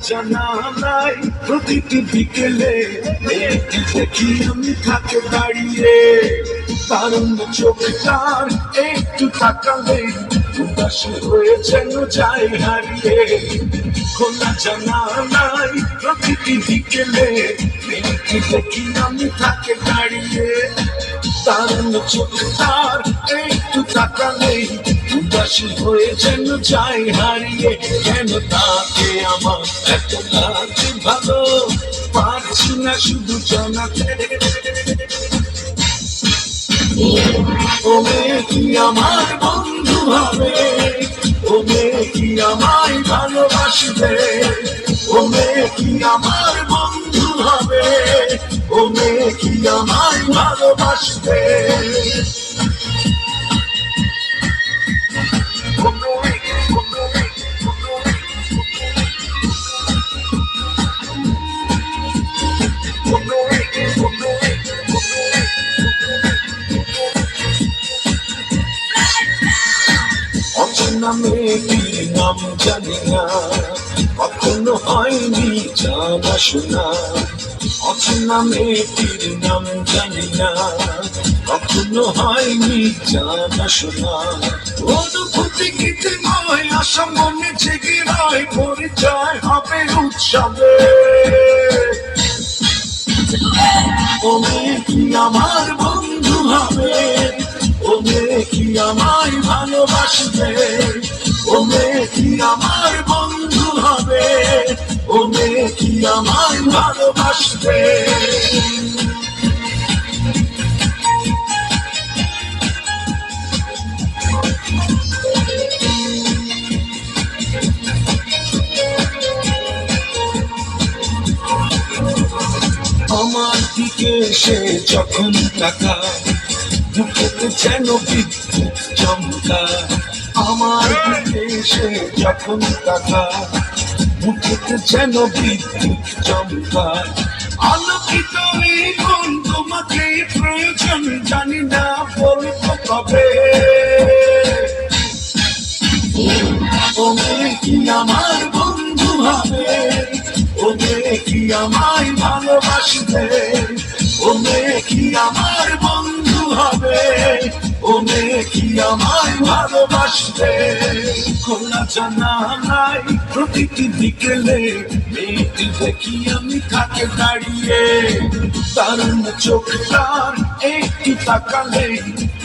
জানা নাই প্রতিটি বিকেলে মেয়েটি দেখি আমি থাকে দাঁড়িয়ে, দারুণ চোখ তার একটু তাকালে উদাস হয়ে যেন যায় হারিয়ে। খোলা জানা নাই প্রতিটি বিকেলে মেয়েটি দেখি আমি থাকে দাঁড়িয়ে, দারুণ চোখ তার একটু তাকালে উদাসী হয়ে যেন যায় হারিয়ে। কেন তাকে আমার এত লাগে ভালো পারছি না শুধু জানাতে। ও মেয়ে কি আমার বন্ধু হবে, ও মেয়ে কি আমায় ভালোবাসবে, ও মেয়ে কি আমার বন্ধু হবে, ও মেয়ে কি আমায় ভালোবাসবে। অচেনা মেয়েটির নাম জানি না, কখনো হয়নি জানা শোনা। অচেনা মেয়েটির নাম জানি না, কখনো হয়নি জানা শোনা। অনুভূতি গীতিময় আশা মনে জেগে রয়, পরিচয় হবে উৎসবে। ও মেয়ে কি আমার বন্ধু হবে, ও মেয়ে কি আমায় ভালোবাসবে, ও মেয়ে কি আমার বন্ধু হবে, ও মেয়ে কি আমায় ভালোবাসবে। আমার দিকে সে যখন তাকায় মুখেতে যেন বিদ্যুৎ চমকায়। আমার দিকে সে যখন তাকায় মুখেতে যেন বিদ্যুৎ চমকায়। আলোকিত এই মন তোমাকে প্রয়োজন, জানি না বলবো কবে। ও মেয়ে কি আমার বন্ধু হবে, ও মেয়ে কি আমায় ভালোবাসবে, ও মেয়ে কি আমার বন্ধু হবে, ও মেয়ে কি আমায় ভালোবাসবে। খোলা জানা নাই প্রতিটি বিকেলে মেয়েটি দেখি আমি থাকে দাঁড়িয়ে, দারুণ চোখ তার একটু তাকালে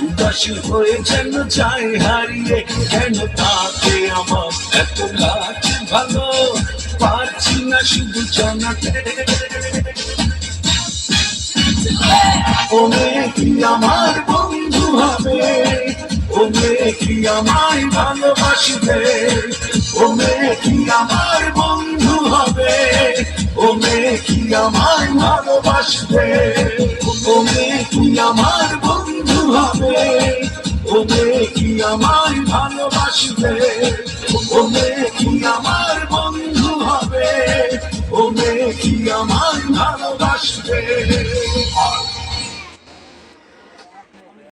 উদাসী হয়ে যেন যায় হারিয়ে। কেন তাকে আমার এত লাগে ভালো পারছি না শুধু জানাতে। ও মেয়ে কি আমার বন্ধু হবে, ও মেয়ে কি আমায় ভালোবাসবে, ও মেয়ে কি আমার বন্ধু হবে, ও মেয়ে কি আমায় ভালোবাসবে, ও মেয়ে কি আমার